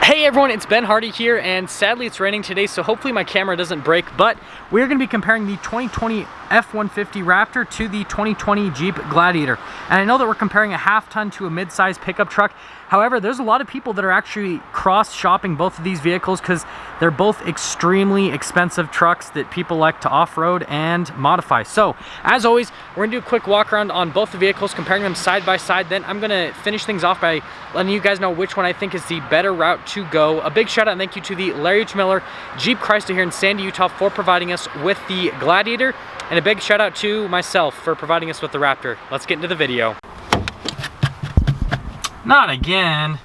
Hey everyone, it's Ben Hardy here, and sadly it's raining today, so hopefully my camera doesn't break, but we're going to be comparing the 2020 F-150 Raptor to the 2020 Jeep Gladiator. And I know that we're comparing a half-ton to a mid-size pickup truck. However, there's a lot of people that are actually cross-shopping both of these vehicles because they're both extremely expensive trucks that people like to off-road and modify. So, as always, we're going to do a quick walk around on both the vehicles, comparing them side by side. Then I'm going to finish things off by letting you guys know which one I think is the better route to go. A big shout out and thank you to the Larry H. Miller Jeep Chrysler here in Sandy, Utah for providing us with the Gladiator. And a big shout out to myself for providing us with the Raptor. Let's get into the video. Not again.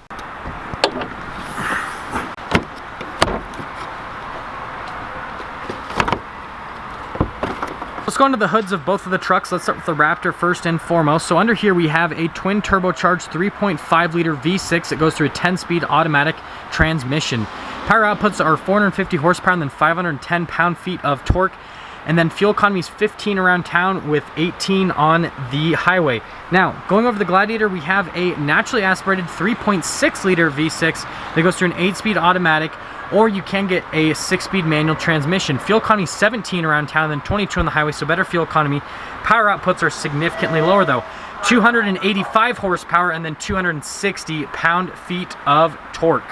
Let's go into the hoods of both of the trucks. Let's start with the Raptor first and foremost. So under here we have a twin turbocharged 3.5 liter V6 that goes through a 10-speed automatic transmission. Power outputs are 450 horsepower and then 510 pound-feet of torque. And then fuel economy is 15 around town with 18 on the highway. Now, going over the Gladiator, we have a naturally aspirated 3.6 liter V6 that goes through an 8-speed automatic, or you can get a 6-speed manual transmission. Fuel economy is 17 around town and then 22 on the highway, so better fuel economy. Power outputs are significantly lower though. 285 horsepower and then 260 pound-feet of torque.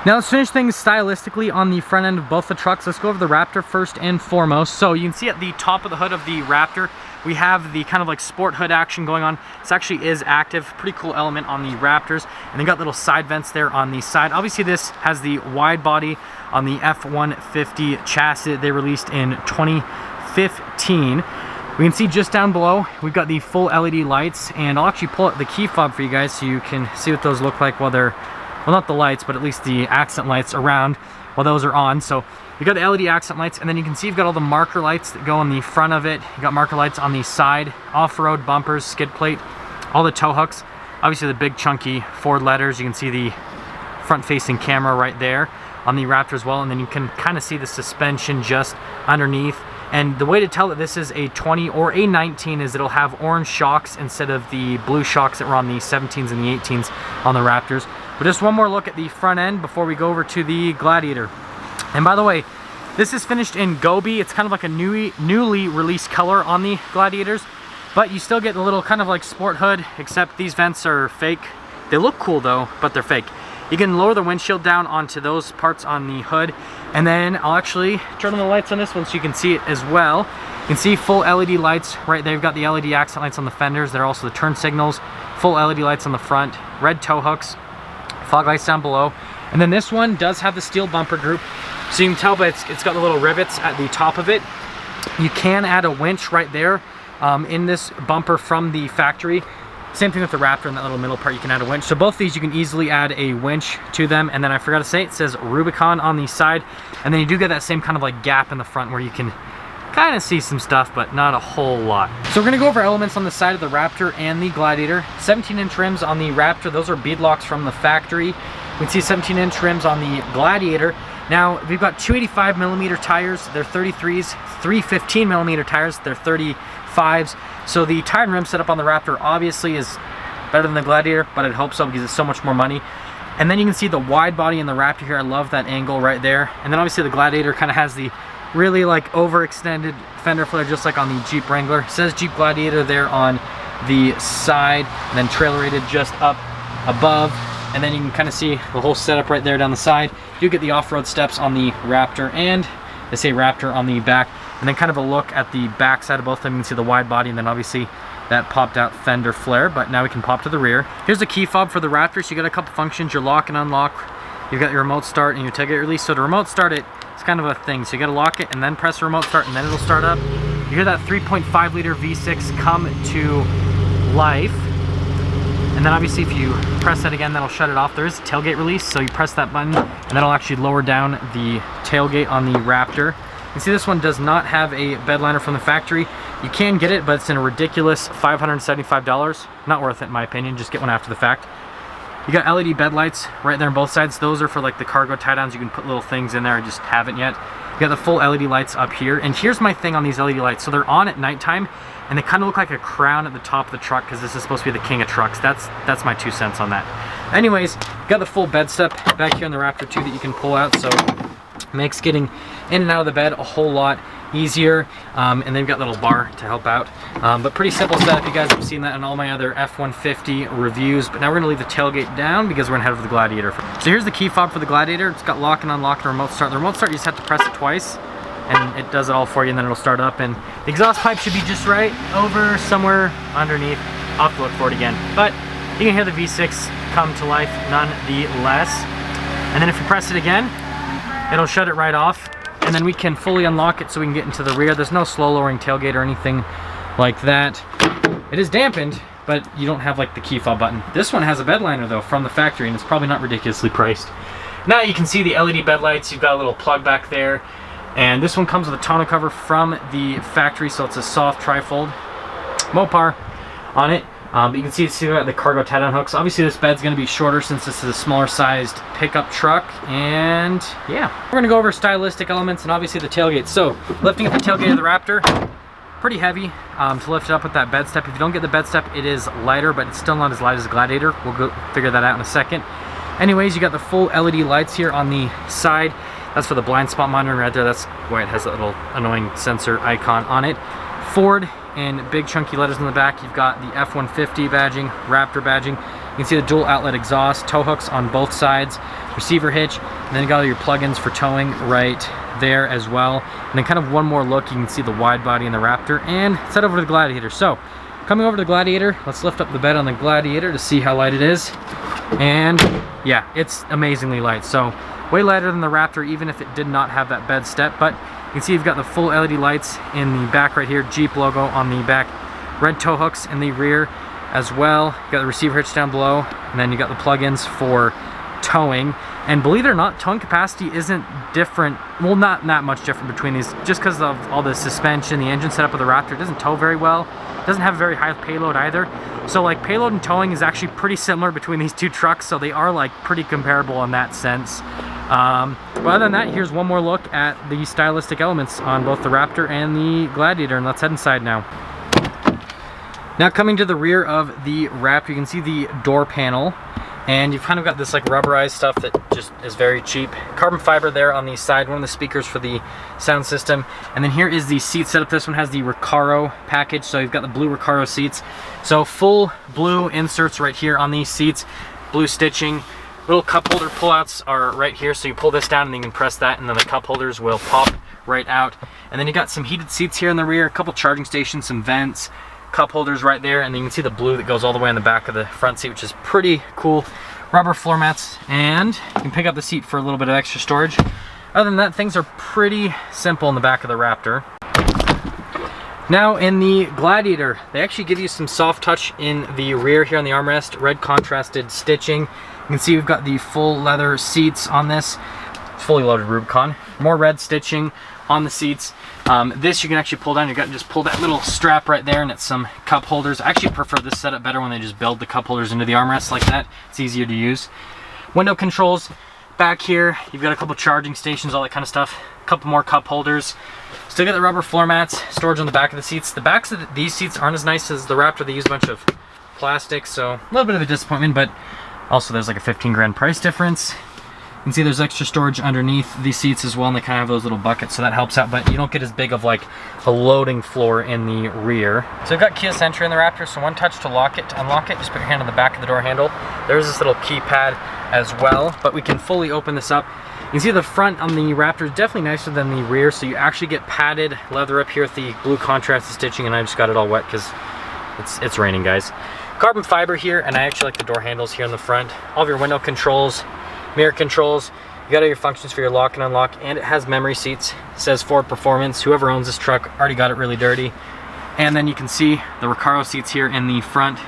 Now let's finish things stylistically on the front end of both the trucks. Let's go over the Raptor first and foremost. So you can see at the top of the hood of the Raptor, we have the kind of like sport hood action going on. This actually is active, pretty cool element on the Raptors. And they got little side vents there on the side. Obviously this has the wide body on the F-150 chassis they released in 2015. We can see just down below, we've got the full LED lights, and I'll actually pull out the key fob for you guys so you can see what those look like while they're, well, not the lights, but at least the accent lights around while those are on. So you got the LED accent lights, and then you can see you've got all the marker lights that go on the front of it. You got marker lights on the side, off-road bumpers, skid plate, all the tow hooks. Obviously the big chunky Ford letters. You can see the front-facing camera right there on the Raptor as well, and then you can kind of see the suspension just underneath. And the way to tell that this is a 20 or a 19 is it'll have orange shocks instead of the blue shocks that were on the 17s and the 18s on the Raptors. But just one more look at the front end before we go over to the Gladiator. And by the way, this is finished in Gobi. It's kind of like a newly released color on the Gladiators, but you still get a little kind of like sport hood, except these vents are fake. They look cool though, but they're fake. You can lower the windshield down onto those parts on the hood, and then I'll actually turn on the lights on this one so you can see it as well. You can see full LED lights right there. You've got the LED accent lights on the fenders. They're also the turn signals, full LED lights on the front, red tow hooks, fog lights down below. And then this one does have the steel bumper group, so you can tell, but it's got the little rivets at the top of it. You can add a winch right there in this bumper from the factory. Same thing with the Raptor in that little middle part, you can add a winch. So both these you can easily add a winch to them. And then I forgot to say, it says Rubicon on the side. And then you do get that same kind of like gap in the front where you can kind of see some stuff, but not a whole lot. So we're gonna go over elements on the side of the Raptor and the Gladiator. 17-inch rims on the Raptor, those are beadlocks from the factory. We can see 17-inch rims on the Gladiator. Now, we've got 285mm tires, they're 33s, 315mm tires, they're 35s. So the tire and rim setup on the Raptor obviously is better than the Gladiator, but I'd hope so because it's so much more money. And then you can see the wide body in the Raptor here. I love that angle right there. And then obviously the Gladiator kind of has the really like overextended fender flare just like on the Jeep Wrangler. It says Jeep Gladiator there on the side, and then trailer rated just up above. And then you can kind of see the whole setup right there down the side. You get the off-road steps on the Raptor, and they say Raptor on the back. And then kind of a look at the back side of both of them. You can see the wide body, and then obviously that popped out fender flare. But now we can pop to the rear. Here's the key fob for the Raptor. So you got a couple functions, your lock and unlock. You've got your remote start and your tailgate release. So to remote start it, it's kind of a thing. So you got to lock it and then press the remote start, and then it'll start up. You hear that 3.5 liter V6 come to life. And then obviously if you press that again, that'll shut it off. There is a tailgate release, so you press that button and that'll actually lower down the tailgate on the Raptor. You can see this one does not have a bed liner from the factory. You can get it, but it's in a ridiculous $575. Not worth it in my opinion, just get one after the fact. You got LED bed lights right there on both sides. Those are for like the cargo tie-downs. You can put little things in there. I just haven't yet. You got the full LED lights up here. And here's my thing on these LED lights. So they're on at nighttime, and they kind of look like a crown at the top of the truck because this is supposed to be the king of trucks. That's my 2 cents on that. Anyways, you got the full bed step back here on the Raptor too that you can pull out. So makes getting in and out of the bed a whole lot easier. And then you've got a little bar to help out. But pretty simple setup. You guys have seen that in all my other F-150 reviews. But now we're gonna leave the tailgate down because we're gonna head over to the Gladiator. So here's the key fob for the Gladiator. It's got lock and unlock and remote start. The remote start, you just have to press it twice and it does it all for you, and then it'll start up. And the exhaust pipe should be just right over somewhere underneath. I'll have to look for it again. But you can hear the V6 come to life nonetheless. And then if you press it again, it'll shut it right off. And then we can fully unlock it so we can get into the rear. There's no slow lowering tailgate or anything like that. It is dampened, but you don't have like the key fob button. This one has a bed liner though from the factory, and it's probably not ridiculously priced. Now you can see the LED bed lights. You've got a little plug back there. And this one comes with a tonneau cover from the factory, so it's a soft trifold Mopar on it. But you can see it's got the cargo tie-down hooks. Obviously this bed's going to be shorter since this is a smaller sized pickup truck. And yeah, we're going to go over stylistic elements and obviously the tailgate. So lifting up the tailgate of the Raptor, pretty heavy to lift it up with that bed step. If you don't get the bed step, it is lighter, but it's still not as light as the Gladiator. We'll go figure that out in a second. Anyways, you got the full LED lights here on the side. That's for the blind spot monitoring right there. That's why it has that little annoying sensor icon on it. Ford in big chunky letters in the back. You've got the F-150 badging, Raptor badging. You can see the dual outlet exhaust, tow hooks on both sides, receiver hitch, and then you got all your plugins for towing right there as well. And then kind of one more look, you can see the wide body in the Raptor, and let's head over to the Gladiator. So coming over to the Gladiator, let's lift up the bed on the Gladiator to see how light it is. And yeah, it's amazingly light. So way lighter than the Raptor, even if it did not have that bed step. But you can see you've got the full LED lights in the back right here, Jeep logo on the back, red tow hooks in the rear as well. You got the receiver hitch down below, and then you got the plugins for towing. And believe it or not, towing capacity isn't different, well, not that much different between these, just because of all the suspension, the engine setup of the Raptor. It doesn't tow very well. It doesn't have a very high payload either. So like payload and towing is actually pretty similar between these two trucks, so they are like pretty comparable in that sense. But other than that, here's one more look at the stylistic elements on both the Raptor and the Gladiator, and let's head inside now. Now coming to the rear of the Raptor, you can see the door panel, and you've kind of got this like rubberized stuff that just is very cheap. Carbon fiber there on the side, one of the speakers for the sound system. And then here is the seat setup. This one has the Recaro package, so you've got the blue Recaro seats. So full blue inserts right here on these seats, blue stitching. Little cup holder pullouts are right here, so you pull this down and then you can press that, and then the cup holders will pop right out. And then you got some heated seats here in the rear, a couple charging stations, some vents, cup holders right there, and then you can see the blue that goes all the way in the back of the front seat, which is pretty cool. Rubber floor mats, and you can pick up the seat for a little bit of extra storage. Other than that, things are pretty simple in the back of the Raptor. Now in the Gladiator, they actually give you some soft touch in the rear here on the armrest, red contrasted stitching. You can see we've got the full leather seats on this. It's fully loaded Rubicon. More red stitching on the seats. This you can actually pull down. You got to just pull that little strap right there, and it's some cup holders. I actually prefer this setup better when they just build the cup holders into the armrest like that. It's easier to use. Window controls back here. You've got a couple charging stations, all that kind of stuff. A couple more cup holders. Still got the rubber floor mats, storage on the back of the seats. The backs of these seats aren't as nice as the Raptor. They use a bunch of plastic, so a little bit of a disappointment, but also there's like a 15 grand price difference. You can see there's extra storage underneath these seats as well, and they kind of have those little buckets, so that helps out, but you don't get as big of like a loading floor in the rear. So we've got keyless entry in the Raptor, so one touch to lock it. To unlock it, just put your hand on the back of the door handle. There's this little keypad as well, but we can fully open this up. You can see the front on the Raptor is definitely nicer than the rear, so you actually get padded leather up here with the blue contrasted stitching, and I just got it all wet because it's raining, guys. Carbon fiber here, and I actually like the door handles here in the front. All of your window controls, mirror controls, you got all your functions for your lock and unlock, and it has memory seats. It says Ford Performance. Whoever owns this truck already got it really dirty. And then you can see the Recaro seats here in the front.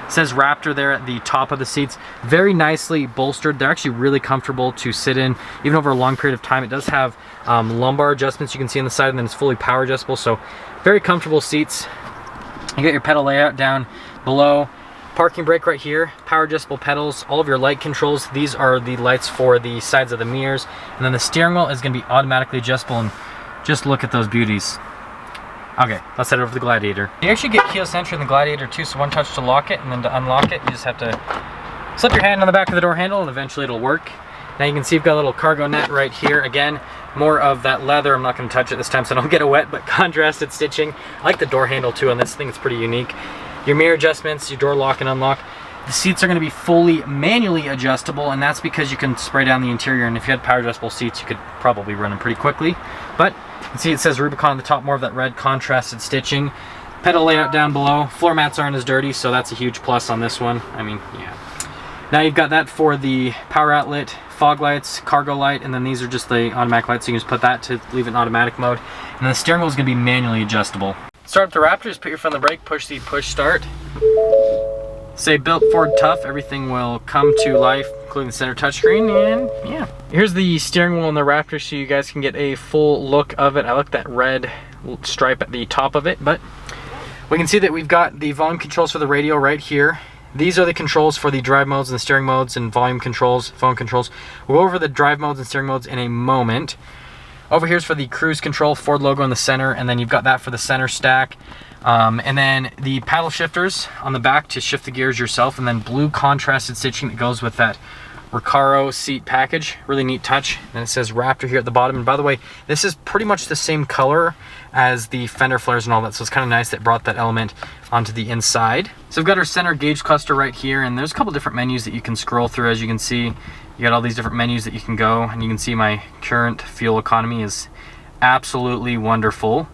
It says Raptor there at the top of the seats. Very nicely bolstered. They're actually really comfortable to sit in, even over a long period of time. It does have lumbar adjustments you can see on the side, and then it's fully power adjustable, so very comfortable seats. You got your pedal layout down below. Parking brake right here, power adjustable pedals, all of your light controls. These are the lights for the sides of the mirrors. And then the steering wheel is going to be automatically adjustable, and just look at those beauties. Okay, let's head over to the Gladiator. You actually get keyless entry in the Gladiator too, so one touch to lock it, and then to unlock it, you just have to slip your hand on the back of the door handle and eventually it'll work. Now you can see you've got a little cargo net right here. Again, more of that leather. I'm not going to touch it this time so I don't get it wet, but contrasted stitching. I like the door handle too on this thing, it's pretty unique. Your mirror adjustments, your door lock and unlock. The seats are going to be fully manually adjustable, and that's because you can spray down the interior, and if you had power adjustable seats you could probably run them pretty quickly. But you can see it says Rubicon on the top, more of that red contrasted stitching. Pedal layout down below. Floor mats aren't as dirty, so that's a huge plus on this one. I mean, yeah. Now you've got that for the power outlet, fog lights, cargo light, and then these are just the automatic lights, so you can just put that to leave it in automatic mode. And then the steering wheel is going to be manually adjustable. Start up the Raptor, just put your foot on the brake, push the push start. Say built Ford tough, everything will come to life, including the center touchscreen, and yeah. Here's the steering wheel in the Raptor so you guys can get a full look of it. I like that red stripe at the top of it, but we can see that we've got the volume controls for the radio right here. These are the controls for the drive modes and the steering modes and volume controls, phone controls. We'll go over the drive modes and steering modes in a moment. Over here's for the cruise control, Ford logo in the center, and then you've got that for the center stack. And then the paddle shifters on the back to shift the gears yourself, and then blue contrasted stitching that goes with that Recaro seat package. Really neat touch. And it says Raptor here at the bottom. And by the way, this is pretty much the same color as the fender flares and all that, so it's kind of nice that it brought that element onto the inside. So we've got our center gauge cluster right here, and there's a couple different menus that you can scroll through. As you can see, you got all these different menus that you can go, and you can see my current fuel economy is absolutely wonderful.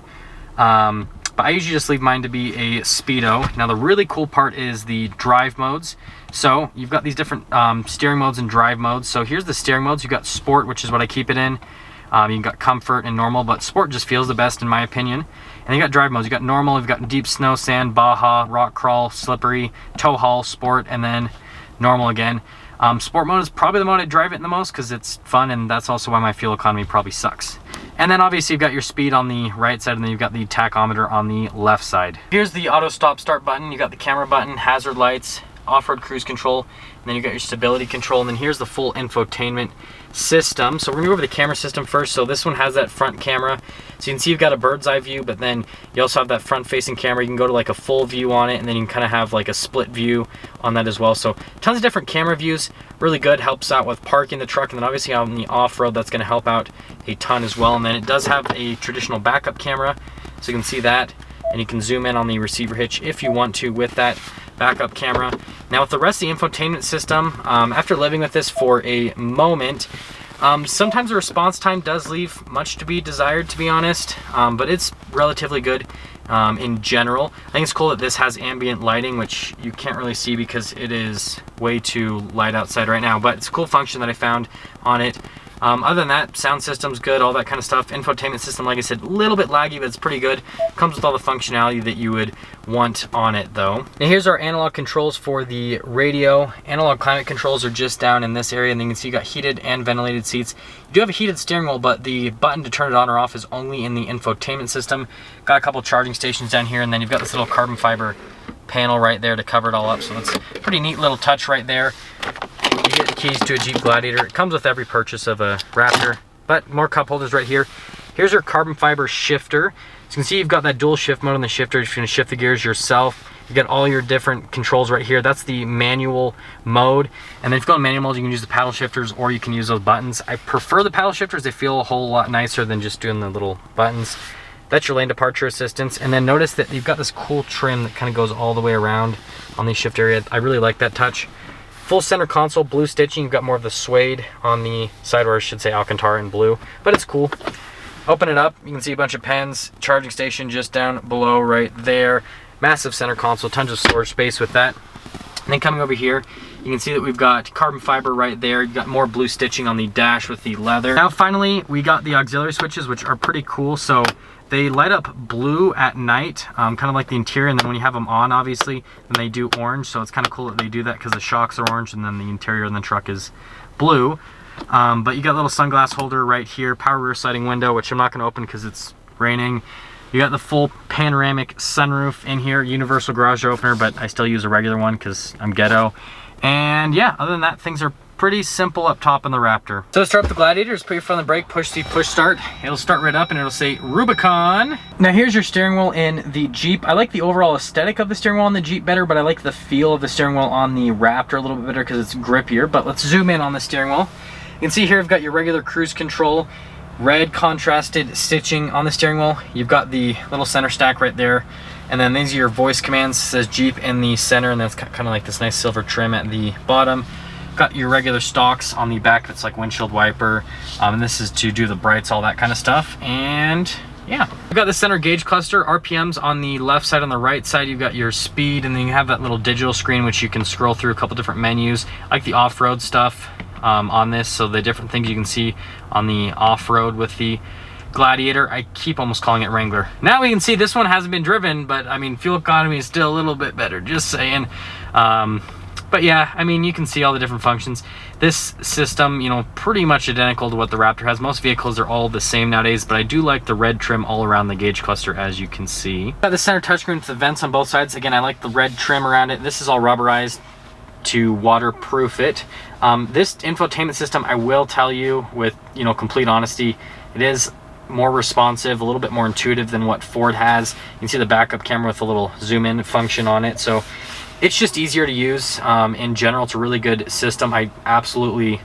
But I usually just leave mine to be a speedo. Now the really cool part is the drive modes. So you've got these different steering modes and drive modes. So here's the steering modes. You've got sport, which is what I keep it in. You've got comfort and normal, but sport just feels the best in my opinion. And you got drive modes. You got normal, you've got deep snow, sand, baja, rock crawl, slippery, tow haul, sport, and then normal again. Sport mode is probably the mode I drive it in the most because it's fun, and that's also why my fuel economy probably sucks. And then obviously you've got your speed on the right side, and then you've got the tachometer on the left side. Here's the auto stop start button. You got the camera button, hazard lights, off-road cruise control, and then you got your stability control, and then here's the full infotainment system. So we're gonna go over the camera system first. So this one has that front camera, so you can see you've got a bird's eye view, but then you also have that front facing camera. You can go to like a full view on it, and then you can kind of have like a split view on that as well. So tons of different camera views, really good, helps out with parking the truck, and then obviously on the off-road that's going to help out a ton as well. And then it does have a traditional backup camera, so you can see that, and you can zoom in on the receiver hitch if you want to with that backup camera. Now with the rest of the infotainment system, after living with this for a moment, sometimes the response time does leave much to be desired, to be honest, but it's relatively good in general. I think it's cool that this has ambient lighting, which you can't really see because it is way too light outside right now, but it's a cool function that I found on it. Other than that, sound system's good, all that kind of stuff. Infotainment system, like I said, a little bit laggy, but it's pretty good. Comes with all the functionality that you would want on it, though. Now here's our analog controls for the radio. Analog climate controls are just down in this area, and then you can see you got heated and ventilated seats. You do have a heated steering wheel, but the button to turn it on or off is only in the infotainment system. Got a couple charging stations down here, and then you've got this little carbon fiber panel right there to cover it all up, so that's a pretty neat little touch right there. You get the keys to a Jeep Gladiator. It comes with every purchase of a Raptor, but more cup holders right here. Here's your carbon fiber shifter. So you can see you've got that dual shift mode on the shifter if you're gonna shift the gears yourself. You got all your different controls right here. That's the manual mode. And then if you go in manual mode, you can use the paddle shifters or you can use those buttons. I prefer the paddle shifters. They feel a whole lot nicer than just doing the little buttons. That's your lane departure assistance. And then notice that you've got this cool trim that kind of goes all the way around on the shift area. I really like that touch. Full center console, blue stitching. You've got more of the suede on the side, or I should say Alcantara in blue, but it's cool. Open it up, you can see a bunch of pens, charging station just down below right there. Massive center console, tons of storage space with that. And then coming over here, you can see that we've got carbon fiber right there. You've got more blue stitching on the dash with the leather. Now finally, we got the auxiliary switches, which are pretty cool. So they light up blue at night, kind of like the interior, and then when you have them on, obviously, then they do orange. So it's kind of cool that they do that because the shocks are orange and then the interior in the truck is blue. But you got a little sunglass holder right here, power rear sliding window, which I'm not going to open because it's raining. You got the full panoramic sunroof in here, universal garage door opener, but I still use a regular one because I'm ghetto. And yeah, other than that, things are pretty simple up top in the Raptor. So to start up the Gladiator, just put your foot on the brake, push the push start. It'll start right up and it'll say Rubicon. Now here's your steering wheel in the Jeep. I like the overall aesthetic of the steering wheel on the Jeep better, but I like the feel of the steering wheel on the Raptor a little bit better because it's grippier. But let's zoom in on the steering wheel. You can see here, I've got your regular cruise control, red contrasted stitching on the steering wheel. You've got the little center stack right there. And then these are your voice commands. It says Jeep in the center, and that's kind of like this nice silver trim at the bottom. Got your regular stalks on the back. That's like windshield wiper. And this is to do the brights, all that kind of stuff. And yeah, we've got the center gauge cluster, RPMs on the left side. On the right side, you've got your speed, and then you have that little digital screen, which you can scroll through a couple different menus. I like the off-road stuff on this. So the different things you can see on the off-road with the Gladiator. I keep almost calling it Wrangler. Now we can see this one hasn't been driven, but I mean, fuel economy is still a little bit better, just saying. But yeah, I mean, you can see all the different functions. This system, you know, pretty much identical to what the Raptor has. Most vehicles are all the same nowadays, but I do like the red trim all around the gauge cluster, as you can see. Got the center touchscreen with the vents on both sides. Again, I like the red trim around it. This is all rubberized to waterproof it. This infotainment system, I will tell you with, you know, complete honesty, it is more responsive, a little bit more intuitive than what Ford has. You can see the backup camera with a little zoom in function on it. So it's just easier to use. In general, it's a really good system. I absolutely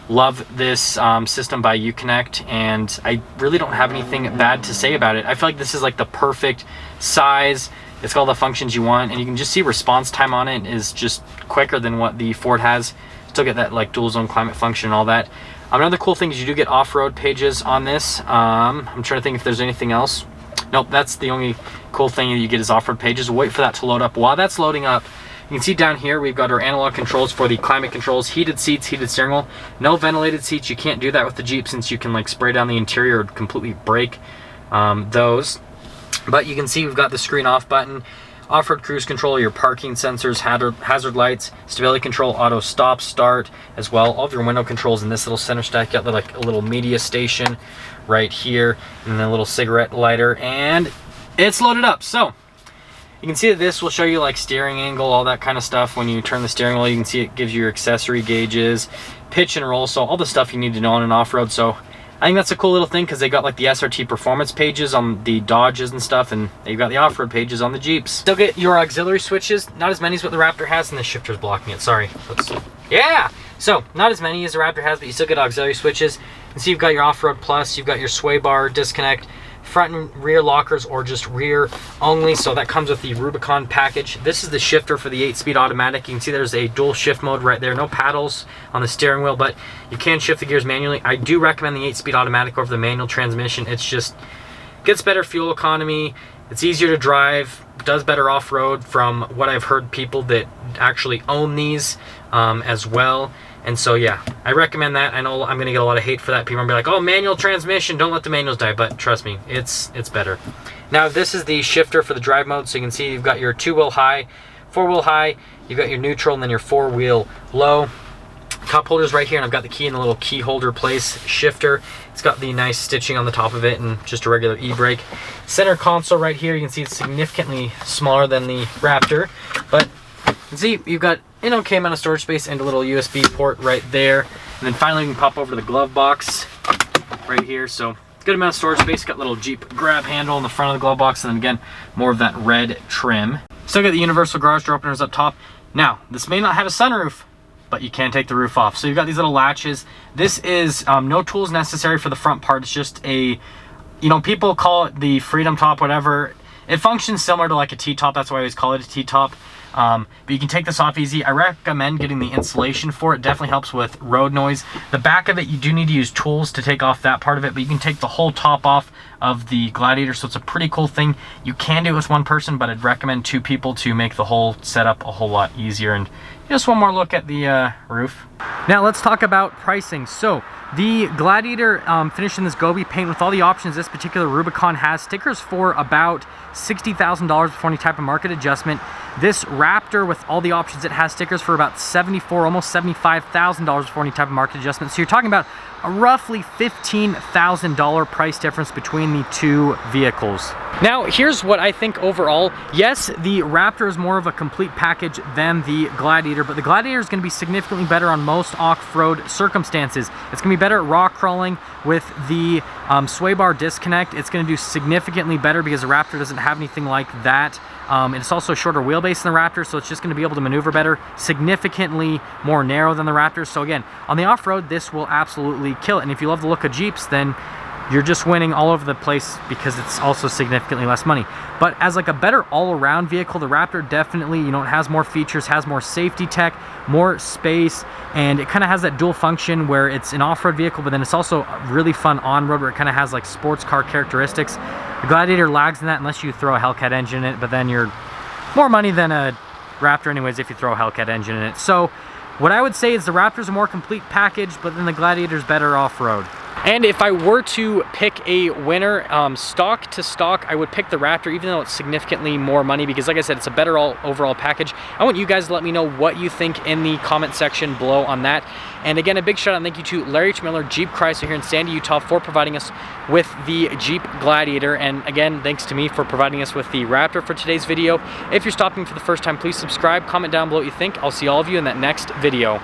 love this system by Uconnect, and I really don't have anything bad to say about it. I feel like this is like the perfect size. It's got all the functions you want, and you can just see response time on it is just quicker than what the Ford has. Still get that like dual zone climate function and all that. Another cool thing is you do get off-road pages on this. I'm trying to think if there's anything else. Nope, that's the only cool thing that you get is off-road pages. We'll wait for that to load up. While that's loading up, you can see down here we've got our analog controls for the climate controls, heated seats, heated steering wheel. No ventilated seats. You can't do that with the Jeep since you can like spray down the interior or completely break those. But you can see we've got the screen off button, off-road cruise control, your parking sensors, hazard lights, stability control, auto stop start as well. All of your window controls in this little center stack. You got like a little media station right here, and then a little cigarette lighter, and it's loaded up. So you can see that this will show you like steering angle, all that kind of stuff. When you turn the steering wheel, you can see it gives you your accessory gauges, pitch and roll, so all the stuff you need to know on an off-road. So I think that's a cool little thing because they got like the SRT performance pages on the Dodges and stuff, and they've got the off-road pages on the Jeeps. Still get your auxiliary switches, not as many as what the Raptor has, and the shifter's blocking it, sorry. Yeah! So, not as many as the Raptor has, but you still get auxiliary switches. And so you've got your off-road plus, you've got your sway bar disconnect, front and rear lockers, or just rear only. So that comes with the Rubicon package. This is the shifter for the 8-speed automatic. You can see there's a dual shift mode right there. No paddles on the steering wheel, but you can shift the gears manually. I do recommend the 8-speed automatic over the manual transmission. It's just gets better fuel economy. It's easier to drive, does better off-road from what I've heard people that actually own these as well. And so yeah, I recommend that. I know I'm gonna get a lot of hate for that. People are gonna be like, oh, manual transmission, don't let the manuals die, but trust me, it's better. Now this is the shifter for the drive mode. So you can see you've got your 2-wheel high, 4-wheel high, you've got your neutral, and then your 4-wheel low. Cup holders right here, and I've got the key in the little key holder place shifter. It's got the nice stitching on the top of it and just a regular e-brake. Center console right here, you can see it's significantly smaller than the Raptor, but you can see you've got an okay amount of storage space and a little USB port right there. And then finally we can pop over to the glove box right here. So good amount of storage space. Got a little Jeep grab handle in the front of the glove box, and then again, more of that red trim. Still got the universal garage door openers up top. Now, this may not have a sunroof, but you can take the roof off. So you've got these little latches. This is no tools necessary for the front part. It's just a, you know, people call it the Freedom Top, whatever. It functions similar to like a T-top. That's why I always call it a T-top. But you can take this off easy. I recommend getting the insulation for it. Definitely helps with road noise. The back of it, you do need to use tools to take off that part of it, but you can take the whole top off of the Gladiator, so it's a pretty cool thing. You can do it with one person, but I'd recommend 2 people to make the whole setup a whole lot easier. And just one more look at the roof. Now let's talk about pricing. So The Gladiator finished in this Gobi paint with all the options this particular Rubicon has. Stickers for about $60,000 before any type of market adjustment. This Raptor with all the options it has stickers for about $74,000, almost $75,000 before any type of market adjustment. So you're talking about a roughly $15,000 price difference between the two vehicles. Now, here's what I think overall. Yes, the Raptor is more of a complete package than the Gladiator, but the Gladiator is going to be significantly better on most off-road circumstances. It's going to be better at rock crawling with the sway bar disconnect. It's going to do significantly better because the Raptor doesn't have anything like that. It's also a shorter wheelbase than the Raptor, so it's just going to be able to maneuver better, significantly more narrow than the Raptor. So again, on the off-road, this will absolutely kill it. And if you love the look of Jeeps, then you're just winning all over the place because it's also significantly less money. But as like a better all-around vehicle, the Raptor definitely, you know, it has more features, has more safety tech, more space, and it kind of has that dual function where it's an off-road vehicle, but then it's also really fun on-road where it kind of has like sports car characteristics. The Gladiator lags in that unless you throw a Hellcat engine in it, but then you're more money than a Raptor anyways if you throw a Hellcat engine in it. So what I would say is the Raptor's a more complete package, but then the Gladiator's better off-road. And if I were to pick a winner, stock to stock, I would pick the Raptor, even though it's significantly more money, because like I said, it's a better overall package. I want you guys to let me know what you think in the comment section below on that. And again, a big shout out and thank you to Larry H. Miller, Jeep Chrysler here in Sandy, Utah, for providing us with the Jeep Gladiator. And again, thanks to me for providing us with the Raptor for today's video. If you're stopping for the first time, please subscribe, comment down below what you think. I'll see all of you in that next video.